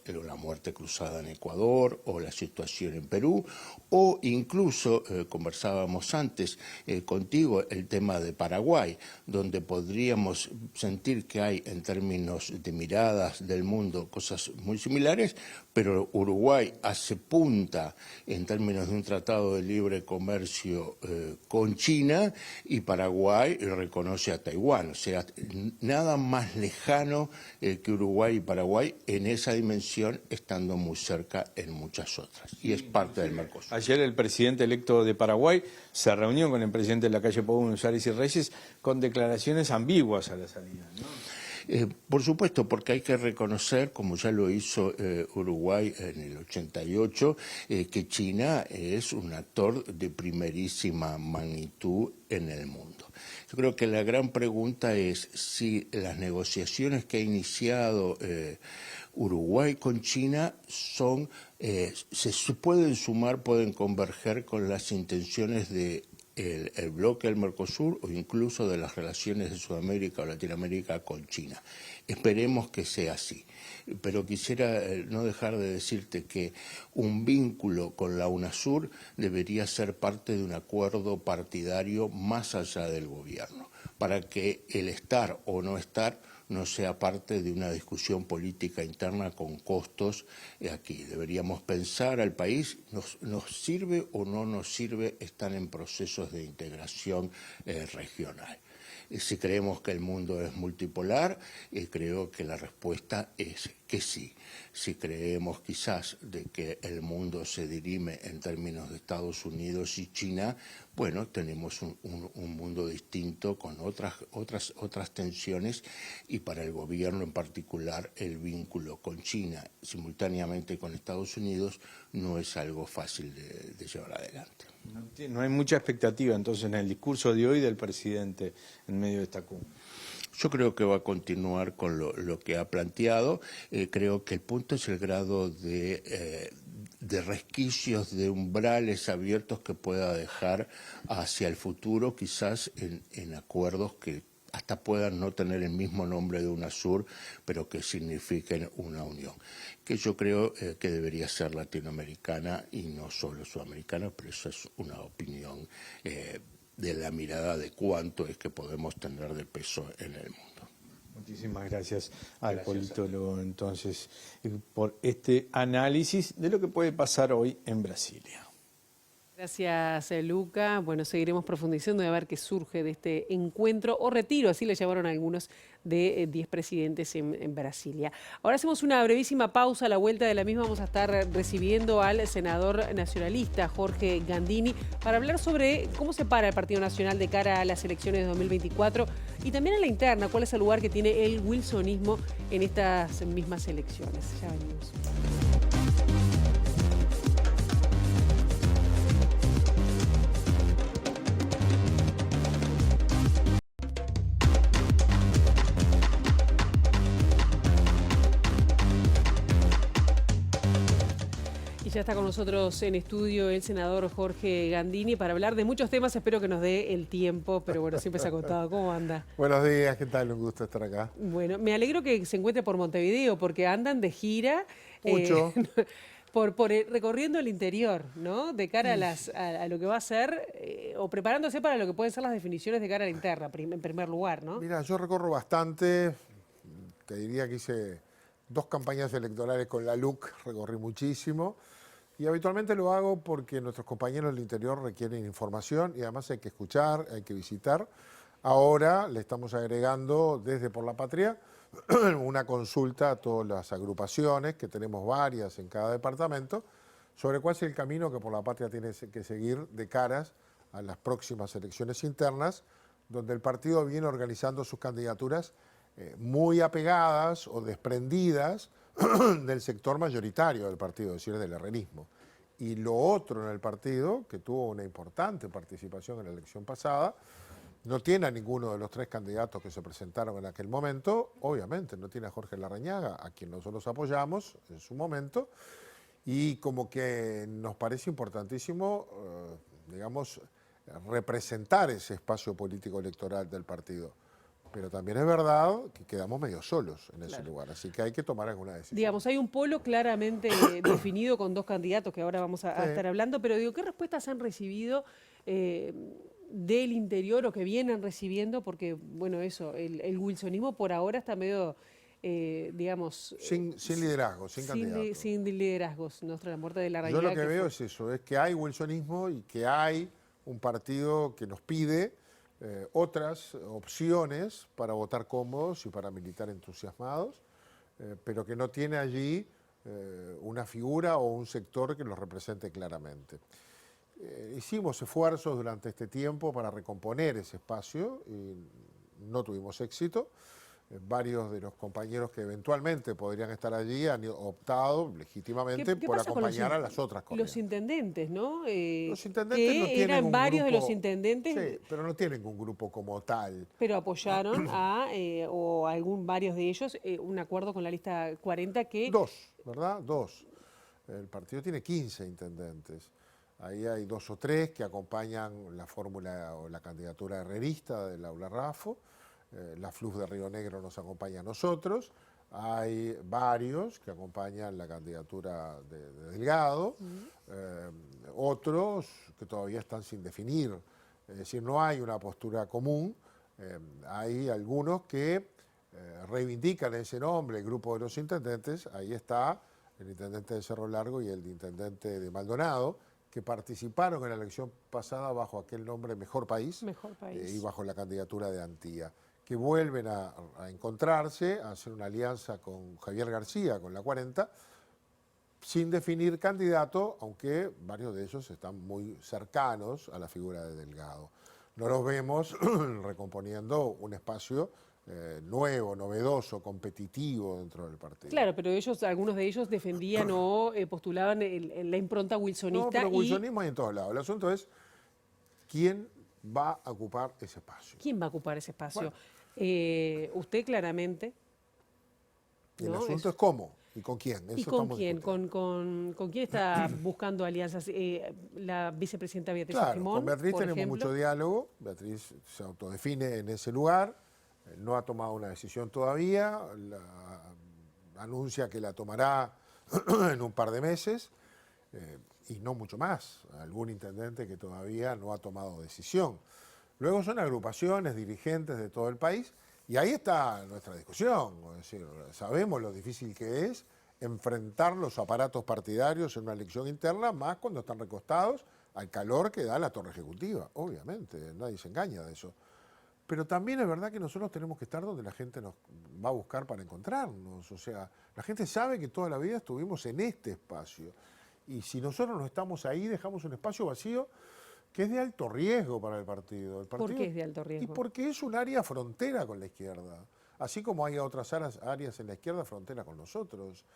la muerte cruzada en Ecuador o la situación en Perú o incluso, conversábamos antes contigo, el tema de Paraguay, donde podríamos sentir que hay en términos de miradas del mundo cosas muy similares, pero Uruguay hace punta en términos de un tratado de libre comercio con China y Paraguay reconoce a Taiwán. O sea, nada más lejano que Uruguay y Paraguay en esa dimensión, estando muy cerca en muchas otras. Y es parte del Mercosur. Ayer el presidente electo de Paraguay se reunió con el presidente de la calle Pou, González y Reyes, con declaraciones ambiguas a la salida, ¿no? Por supuesto, porque hay que reconocer, como ya lo hizo Uruguay en el 88, que China es un actor de primerísima magnitud en el mundo. Yo creo que la gran pregunta es si las negociaciones que ha iniciado Uruguay con China se pueden sumar, pueden converger con las intenciones de el bloque del Mercosur o incluso de las relaciones de Sudamérica o Latinoamérica con China. Esperemos que sea así. Pero quisiera no dejar de decirte que un vínculo con la UNASUR debería ser parte de un acuerdo partidario más allá del gobierno, para que el estar o no estar no sea parte de una discusión política interna con costos aquí. Deberíamos pensar al país, ¿nos sirve o no nos sirve estar en procesos de integración regional? Si creemos que el mundo es multipolar, creo que la respuesta es que sí. Si creemos quizás de que el mundo se dirime en términos de Estados Unidos y China, bueno, tenemos un mundo distinto con otras tensiones y para el gobierno en particular el vínculo con China simultáneamente con Estados Unidos no es algo fácil de llevar adelante. No hay mucha expectativa entonces en el discurso de hoy del presidente en medio de esta cumbre. Yo creo que va a continuar con lo que ha planteado. Creo que el punto es el grado de resquicios, de umbrales abiertos que pueda dejar hacia el futuro, quizás en acuerdos que hasta puedan no tener el mismo nombre de UNASUR, pero que signifiquen una unión, que yo creo que debería ser latinoamericana y no solo sudamericana, pero eso es una opinión de la mirada de cuánto es que podemos tener de peso en el mundo. Muchísimas gracias al politólogo entonces por este análisis de lo que puede pasar hoy en Brasilia. Gracias, Luca. Bueno, seguiremos profundizando y a ver qué surge de este encuentro o retiro, así le llamaron algunos, de 10 presidentes en Brasilia. Ahora hacemos una brevísima pausa. A la vuelta de la misma vamos a estar recibiendo al senador nacionalista Jorge Gandini para hablar sobre cómo se para el Partido Nacional de cara a las elecciones de 2024 y también a la interna, cuál es el lugar que tiene el wilsonismo en estas mismas elecciones. Ya venimos. Ya está con nosotros en estudio el senador Jorge Gandini para hablar de muchos temas. Espero que nos dé el tiempo, pero bueno, siempre se ha contado. ¿Cómo anda? Buenos días, ¿qué tal? Un gusto estar acá. Bueno, me alegro que se encuentre por Montevideo porque andan de gira. Mucho. Recorriendo el interior, ¿no? De cara a lo que va a ser, o preparándose para lo que pueden ser las definiciones de cara a la interna, en primer lugar, ¿no? Mira, yo recorro bastante. Te diría que hice 2 campañas electorales con la LUC, recorrí muchísimo. Y habitualmente lo hago porque nuestros compañeros del interior requieren información y además hay que escuchar, hay que visitar. Ahora le estamos agregando desde Por la Patria una consulta a todas las agrupaciones, que tenemos varias en cada departamento, sobre cuál es el camino que Por la Patria tiene que seguir de caras a las próximas elecciones internas, donde el partido viene organizando sus candidaturas muy apegadas o desprendidas del sector mayoritario del partido, es decir, del herrerismo. Y lo otro en el partido, que tuvo una importante participación en la elección pasada, No tiene a ninguno de los 3 candidatos que se presentaron en aquel momento, obviamente no tiene a Jorge Larrañaga, a quien nosotros apoyamos en su momento, y como que nos parece importantísimo, digamos, representar ese espacio político electoral del partido. Pero también es verdad que quedamos medio solos en ese lugar, así que hay que tomar alguna decisión. Digamos, hay un polo claramente definido con 2 candidatos que ahora vamos a estar hablando, pero digo, ¿qué respuestas han recibido del interior o que vienen recibiendo? Porque, bueno, eso, el wilsonismo por ahora está medio, digamos... Sin liderazgo, sin candidato. Sin liderazgos, la muerte de Larrañaga. Yo lo que veo es eso, es que hay wilsonismo y que hay un partido que nos pide otras opciones para votar cómodos y para militar entusiasmados, pero que no tiene allí una figura o un sector que los represente claramente. Hicimos esfuerzos durante este tiempo para recomponer ese espacio y no tuvimos éxito. Varios de los compañeros que eventualmente podrían estar allí han optado legítimamente por acompañar a las otras cosas. Los intendentes, ¿no? Los intendentes que no tienen eran un varios grupo, de los intendentes. Sí, pero no tienen un grupo como tal. Pero apoyaron o varios de ellos, un acuerdo con la lista 40 que... 2, ¿verdad? 2. El partido tiene 15 intendentes. Ahí hay 2 o 3 que acompañan la fórmula o la candidatura herrerista de Laura Raffo. La FLUF de Río Negro nos acompaña a nosotros. Hay varios que acompañan la candidatura de Delgado. Otros que todavía están sin definir. Es decir, no hay una postura común. Hay algunos que reivindican ese nombre, el grupo de los intendentes. Ahí está el intendente de Cerro Largo y el intendente de Maldonado, que participaron en la elección pasada bajo aquel nombre Mejor País, y bajo la candidatura de Antía, que vuelven a encontrarse, a hacer una alianza con Javier García, con la 40, sin definir candidato, aunque varios de ellos están muy cercanos a la figura de Delgado. No los vemos recomponiendo un espacio nuevo, novedoso, competitivo dentro del partido. Claro, pero algunos de ellos defendían o postulaban la impronta wilsonista. No, pero wilsonismo hay en todos lados. El asunto es quién va a ocupar ese espacio. ¿Quién va a ocupar ese espacio? Bueno. Usted claramente. El asunto es cómo y con quién. ¿Y con quién? ¿Con quién está buscando alianzas? La vicepresidenta Beatriz Simón, con Beatriz por tenemos ejemplo. mucho diálogo. Beatriz se autodefine en ese lugar. No ha tomado una decisión todavía. Anuncia que la tomará en un par de meses. Y no mucho más. Algún intendente que todavía no ha tomado decisión. Luego son agrupaciones, dirigentes de todo el país, y ahí está nuestra discusión. Es decir, sabemos lo difícil que es enfrentar los aparatos partidarios en una elección interna, más cuando están recostados al calor que da la torre ejecutiva. Obviamente, nadie se engaña de eso. Pero también es verdad que nosotros tenemos que estar donde la gente nos va a buscar para encontrarnos. O sea, la gente sabe que toda la vida estuvimos en este espacio. Y si nosotros no estamos ahí, dejamos un espacio vacío que es de alto riesgo para el partido. ¿Por qué es de alto riesgo? Y porque es un área frontera con la izquierda. Así como hay otras áreas en la izquierda frontera con nosotros,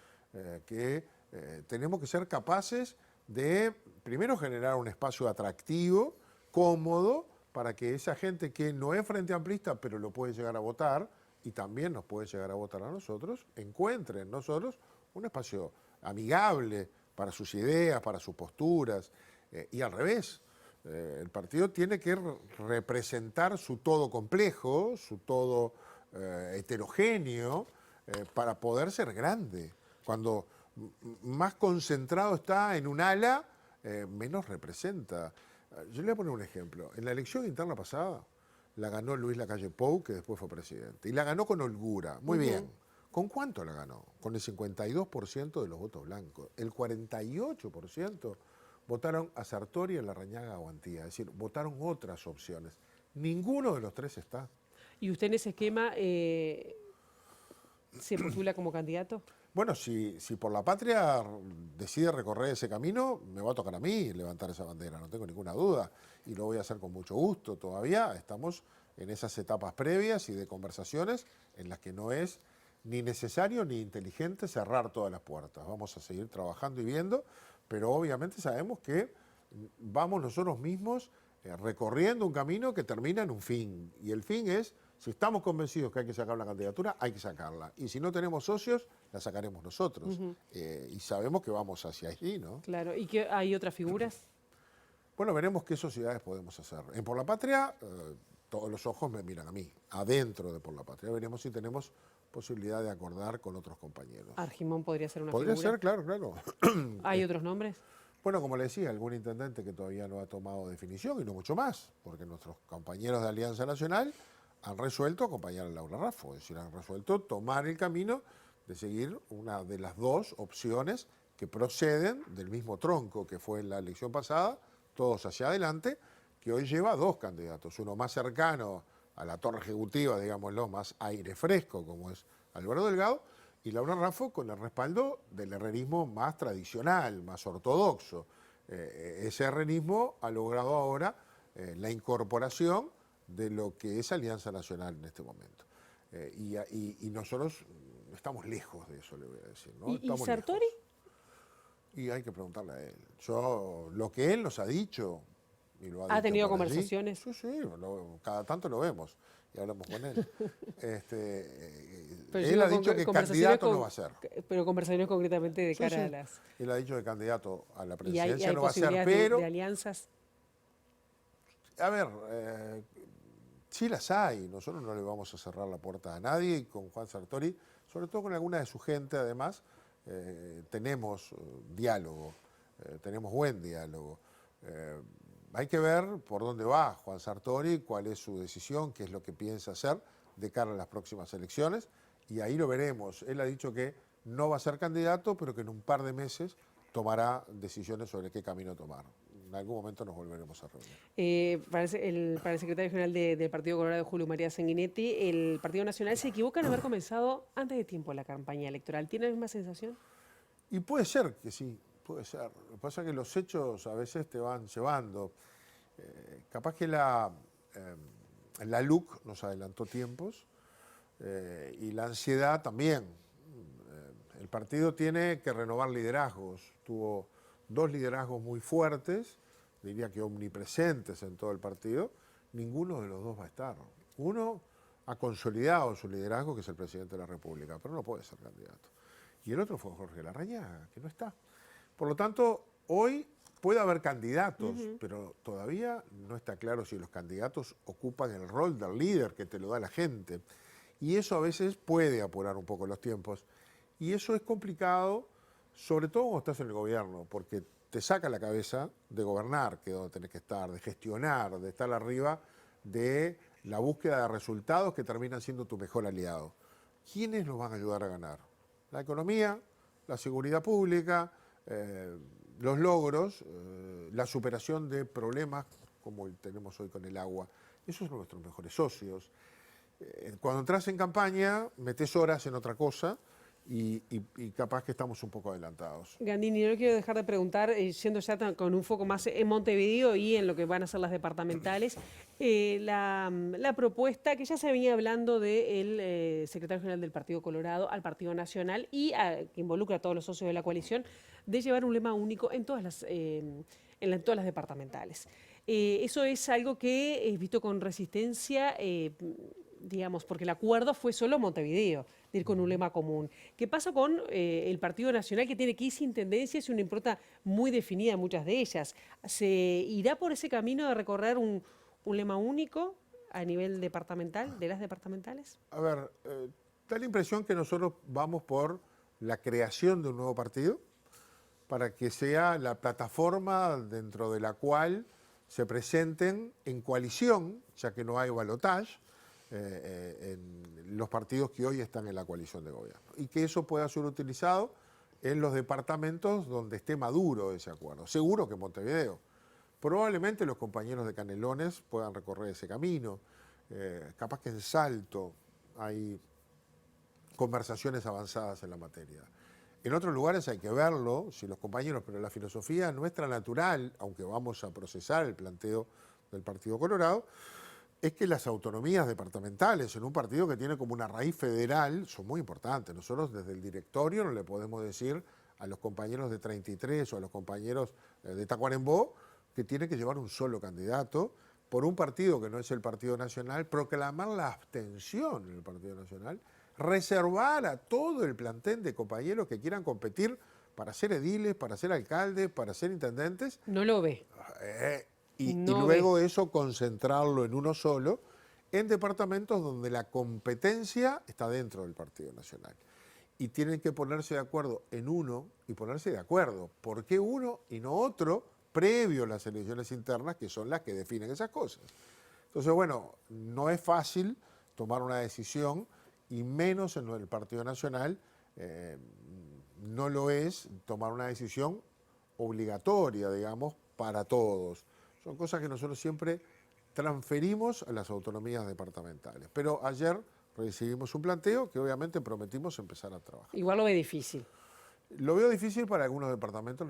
tenemos que ser capaces de, primero, generar un espacio atractivo, cómodo, para que esa gente que no es frente amplista, pero lo puede llegar a votar, y también nos puede llegar a votar a nosotros, encuentre en nosotros un espacio amigable para sus ideas, para sus posturas, y al revés. El partido tiene que representar su todo complejo, su todo heterogéneo, para poder ser grande. Cuando más concentrado está en un ala, menos representa. Yo le voy a poner un ejemplo. En la elección interna pasada la ganó Luis Lacalle Pou, que después fue presidente, y la ganó con holgura. Muy bien. ¿Con cuánto la ganó? Con el 52% de los votos blancos. El 48% votaron a Sartori, a Larrañaga o a Antía. Es decir, votaron otras opciones. Ninguno de los 3 está. ¿Y usted en ese esquema se postula como candidato? Bueno, si por la patria decide recorrer ese camino, me va a tocar a mí levantar esa bandera, no tengo ninguna duda. Y lo voy a hacer con mucho gusto. Todavía estamos en esas etapas previas y de conversaciones en las que no es ni necesario ni inteligente cerrar todas las puertas. Vamos a seguir trabajando y viendo, pero obviamente sabemos que vamos nosotros mismos recorriendo un camino que termina en un fin. Y el fin es, si estamos convencidos que hay que sacar una candidatura, hay que sacarla. Y si no tenemos socios, la sacaremos nosotros. Y sabemos que vamos hacia allí, ¿no? Claro, ¿y que hay otras figuras? Bueno, veremos qué sociedades podemos hacer. En Por la Patria, todos los ojos me miran a mí. Adentro de Por la Patria veremos si tenemos posibilidad de acordar con otros compañeros. Argimón podría ser una Podría figura. ser, claro. ¿Hay otros nombres? Bueno, como le decía, algún intendente que todavía no ha tomado definición y no mucho más, porque nuestros compañeros de Alianza Nacional han resuelto acompañar a Laura Raffo, es decir, han resuelto tomar el camino de seguir una de las dos opciones que proceden del mismo tronco que fue en la elección pasada, todos hacia adelante, que hoy lleva dos candidatos, uno más cercano a la torre ejecutiva, digámoslo, más aire fresco, como es Álvaro Delgado, y Laura Raffo con el respaldo del herrerismo más tradicional, más ortodoxo. Ese herrerismo ha logrado ahora la incorporación de lo que es Alianza Nacional en este momento. Y nosotros estamos lejos de eso, le voy a decir, ¿no? ¿Y Sartori? Y hay que preguntarle a él. Lo que él nos ha dicho, y lo ¿Ha tenido por allí, conversaciones? sí, cada tanto lo vemos y hablamos con él. Pero él ha dicho que candidato no va a ser. Pero conversaciones concretamente de cara a las... Él ha dicho que candidato a la ¿Y presidencia hay no va a ser, posibilidades pero... de alianzas? A ver, sí las hay. Nosotros no le vamos a cerrar la puerta a nadie y con Juan Sartori, sobre todo con alguna de su gente, además, tenemos diálogo, tenemos buen diálogo. Hay que ver por dónde va Juan Sartori, cuál es su decisión, qué es lo que piensa hacer de cara a las próximas elecciones, y ahí lo veremos. Él ha dicho que no va a ser candidato, pero que en un par de meses tomará decisiones sobre qué camino tomar. En algún momento nos volveremos a reunir. Para el secretario general del Partido Colorado, Julio María Sanguinetti, el Partido Nacional se equivoca en haber comenzado antes de tiempo la campaña electoral. ¿Tiene la misma sensación? Y puede ser que sí, puede ser. Lo que pasa es que los hechos a veces te van llevando. Capaz que la LUC nos adelantó tiempos y la ansiedad también. El partido tiene que renovar liderazgos. Tuvo dos liderazgos muy fuertes, diría que omnipresentes en todo el partido. Ninguno de los dos va a estar. Uno ha consolidado su liderazgo, que es el presidente de la República, pero no puede ser candidato. Y el otro fue Jorge Larrañaga, que no está. Por lo tanto, hoy puede haber candidatos, pero todavía no está claro si los candidatos ocupan el rol del líder que te lo da la gente. Y eso a veces puede apurar un poco los tiempos. Y eso es complicado, sobre todo cuando estás en el gobierno, porque te saca la cabeza de gobernar, que es donde tenés que estar, de gestionar, de estar arriba de la búsqueda de resultados que terminan siendo tu mejor aliado. ¿Quiénes nos van a ayudar a ganar? La economía, la seguridad pública, los logros, la superación de problemas como tenemos hoy con el agua. Esos son nuestros mejores socios. Cuando entras en campaña, metes horas en otra cosa y capaz que estamos un poco adelantados. Gandini, no quiero dejar de preguntar, siendo ya con un foco más en Montevideo y en lo que van a ser las departamentales, la propuesta que ya se venía hablando del secretario general del Partido Colorado al Partido Nacional y que involucra a todos los socios de la coalición, de llevar un lema único en todas las departamentales. Eso es algo que es visto con resistencia, digamos, porque el acuerdo fue solo Montevideo, de ir con un lema común. ¿Qué pasa con el Partido Nacional, que tiene 15 intendencias y una impronta muy definida en muchas de ellas? ¿Se irá por ese camino de recorrer un lema único a nivel departamental, de las departamentales? A ver, da la impresión que nosotros vamos por la creación de un nuevo partido para que sea la plataforma dentro de la cual se presenten en coalición, ya que no hay balotaje, en los partidos que hoy están en la coalición de gobierno. Y que eso pueda ser utilizado en los departamentos donde esté maduro ese acuerdo. Seguro que en Montevideo. Probablemente los compañeros de Canelones puedan recorrer ese camino. Capaz que en Salto hay conversaciones avanzadas en la materia. En otros lugares hay que verlo, si los compañeros, pero la filosofía nuestra natural, aunque vamos a procesar el planteo del Partido Colorado, es que las autonomías departamentales en un partido que tiene como una raíz federal son muy importantes. Nosotros desde el directorio no le podemos decir a los compañeros de 33 o a los compañeros de Tacuarembó que tiene que llevar un solo candidato por un partido que no es el Partido Nacional, proclamar la abstención en el Partido Nacional, reservar a todo el plantel de compañeros que quieran competir para ser ediles, para ser alcaldes, para ser intendentes. No lo ve. Y luego eso concentrarlo en uno solo, en departamentos donde la competencia está dentro del Partido Nacional. Y tienen que ponerse de acuerdo en uno y ponerse de acuerdo. ¿Por qué uno y no otro? Previo a las elecciones internas, que son las que definen esas cosas. Entonces, bueno, no es fácil tomar una decisión, y menos en el Partido Nacional, no lo es tomar una decisión obligatoria, digamos, para todos. Son cosas que nosotros siempre transferimos a las autonomías departamentales. Pero ayer recibimos un planteo que obviamente prometimos empezar a trabajar. Igual lo ve difícil. Lo veo difícil para algunos departamentos,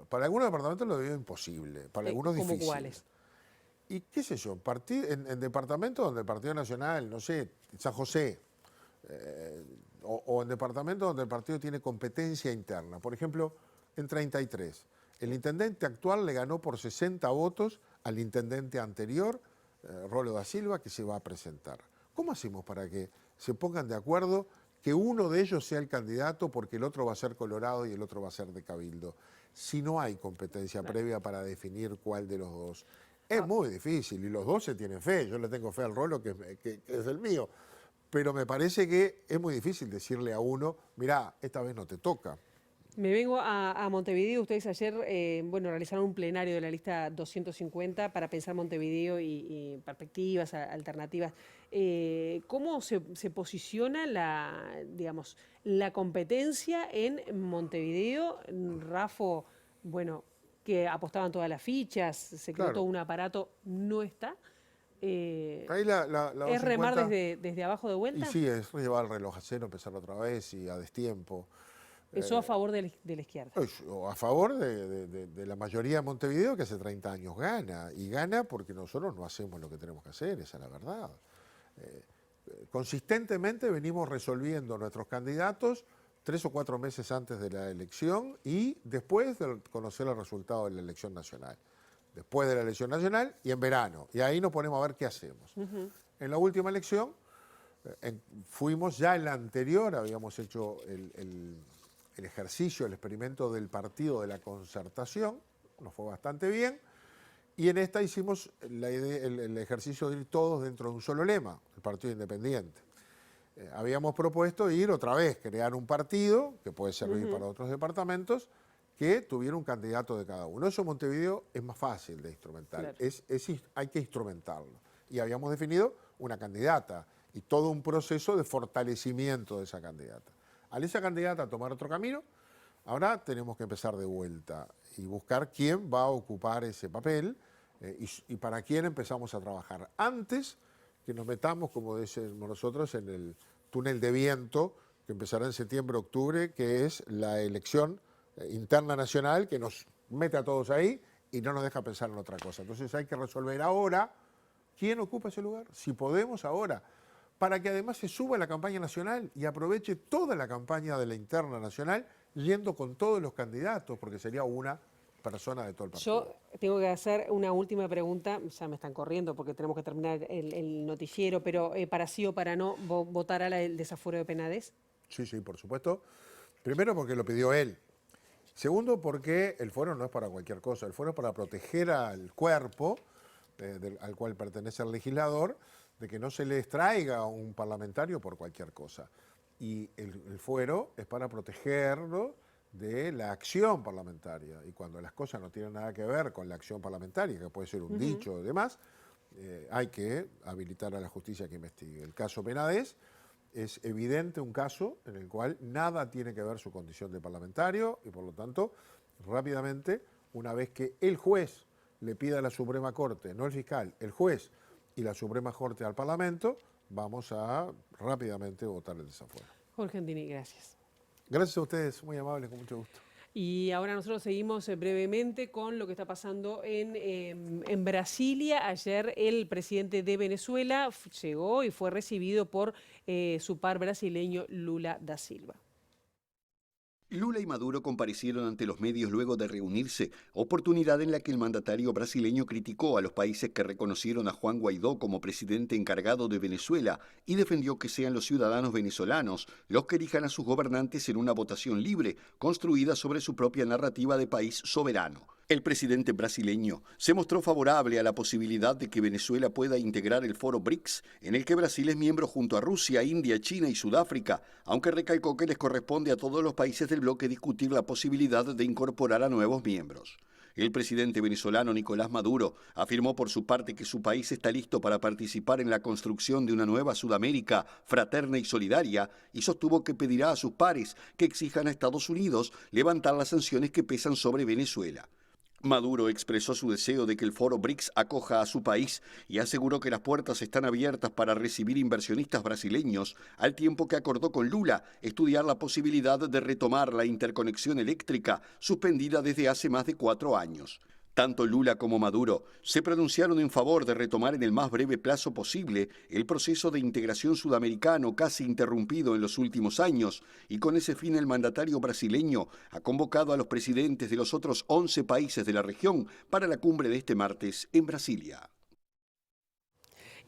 para algunos departamentos lo veo imposible, para algunos difícil. ¿Cómo cuáles? Y qué sé yo, en departamentos donde el Partido Nacional, no sé, San José, o en departamentos donde el partido tiene competencia interna. Por ejemplo, en 33, el intendente actual le ganó por 60 votos al intendente anterior, Rolo da Silva, que se va a presentar. ¿Cómo hacemos para que se pongan de acuerdo que uno de ellos sea el candidato porque el otro va a ser Colorado y el otro va a ser de Cabildo? Si no hay competencia previa para definir cuál de los dos. Es muy difícil y los dos se tienen fe. Yo le tengo fe al Rolo, que es el mío. Pero me parece que es muy difícil decirle a uno, mirá, esta vez no te toca. Me vengo a Montevideo. Ustedes ayer realizaron un plenario de la lista 250 para pensar Montevideo y perspectivas, alternativas. ¿Cómo se posiciona la competencia en Montevideo? Rafo, que apostaban todas las fichas, se creó todo un aparato, no está. Ahí la ¿Es remar desde abajo de vuelta? Y sí, es llevar el reloj a cero, empezar otra vez y a destiempo. ¿Eso a favor de la izquierda? A favor de la mayoría de Montevideo, que hace 30 años gana. Y gana porque nosotros no hacemos lo que tenemos que hacer, esa es la verdad. Consistentemente venimos resolviendo nuestros candidatos 3 o 4 meses antes de la elección y después de conocer el resultado de la elección nacional. Después de la elección nacional y en verano. Y ahí nos ponemos a ver qué hacemos. En la última elección fuimos, ya en la anterior habíamos hecho el ejercicio, el experimento del partido de la concertación, nos fue bastante bien, y en esta hicimos el ejercicio de ir todos dentro de un solo lema, el Partido Independiente. Habíamos propuesto ir otra vez, crear un partido, que puede servir para otros departamentos, que tuviera un candidato de cada uno. Eso en Montevideo es más fácil de instrumentar, claro. Hay que instrumentarlo. Y habíamos definido una candidata y todo un proceso de fortalecimiento de esa candidata. Al esa candidata tomar otro camino, ahora tenemos que empezar de vuelta y buscar quién va a ocupar ese papel y para quién empezamos a trabajar. Antes que nos metamos, como decimos nosotros, en el túnel de viento que empezará en septiembre, octubre, que es la elección interna nacional que nos mete a todos ahí y no nos deja pensar en otra cosa. Entonces hay que resolver ahora quién ocupa ese lugar, si podemos ahora, para que además se suba la campaña nacional y aproveche toda la campaña de la interna nacional yendo con todos los candidatos, porque sería una persona de todo el partido. Yo tengo que hacer una última pregunta, ya me están corriendo porque tenemos que terminar el noticiero, pero para sí o para no, ¿votará el desafuero de Penades? Sí, por supuesto. Primero porque lo pidió él. Segundo porque el fuero no es para cualquier cosa, el fuero es para proteger al cuerpo al cual pertenece el legislador, de que no se le extraiga a un parlamentario por cualquier cosa. Y el fuero es para protegerlo de la acción parlamentaria. Y cuando las cosas no tienen nada que ver con la acción parlamentaria, que puede ser un dicho o demás, hay que habilitar a la justicia que investigue. El caso Penades es evidente un caso en el cual nada tiene que ver su condición de parlamentario y por lo tanto, rápidamente, una vez que el juez le pida a la Suprema Corte, no el fiscal, el juez y la Suprema Corte al Parlamento, vamos a rápidamente votar el desafuero. Jorge Andini, gracias. Gracias a ustedes, muy amables, con mucho gusto. Y ahora nosotros seguimos brevemente con lo que está pasando en Brasilia. Ayer el presidente de Venezuela llegó y fue recibido por su par brasileño Lula da Silva. Lula y Maduro comparecieron ante los medios luego de reunirse, oportunidad en la que el mandatario brasileño criticó a los países que reconocieron a Juan Guaidó como presidente encargado de Venezuela y defendió que sean los ciudadanos venezolanos los que elijan a sus gobernantes en una votación libre, construida sobre su propia narrativa de país soberano. El presidente brasileño se mostró favorable a la posibilidad de que Venezuela pueda integrar el foro BRICS, en el que Brasil es miembro junto a Rusia, India, China y Sudáfrica, aunque recalcó que les corresponde a todos los países del bloque discutir la posibilidad de incorporar a nuevos miembros. El presidente venezolano Nicolás Maduro afirmó por su parte que su país está listo para participar en la construcción de una nueva Sudamérica fraterna y solidaria y sostuvo que pedirá a sus pares que exijan a Estados Unidos levantar las sanciones que pesan sobre Venezuela. Maduro expresó su deseo de que el foro BRICS acoja a su país y aseguró que las puertas están abiertas para recibir inversionistas brasileños, al tiempo que acordó con Lula estudiar la posibilidad de retomar la interconexión eléctrica suspendida desde hace más de 4 años. Tanto Lula como Maduro se pronunciaron en favor de retomar en el más breve plazo posible el proceso de integración sudamericano casi interrumpido en los últimos años, y con ese fin el mandatario brasileño ha convocado a los presidentes de los otros 11 países de la región para la cumbre de este martes en Brasilia.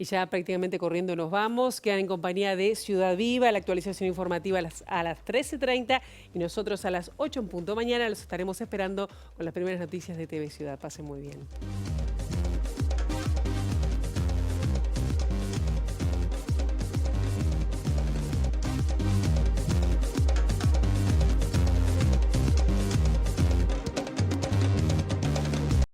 Y ya prácticamente corriendo nos vamos. Quedan en compañía de Ciudad Viva, la actualización informativa a las 13:30 y nosotros a las 8 en punto. Mañana los estaremos esperando con las primeras noticias de TV Ciudad. Pasen muy bien.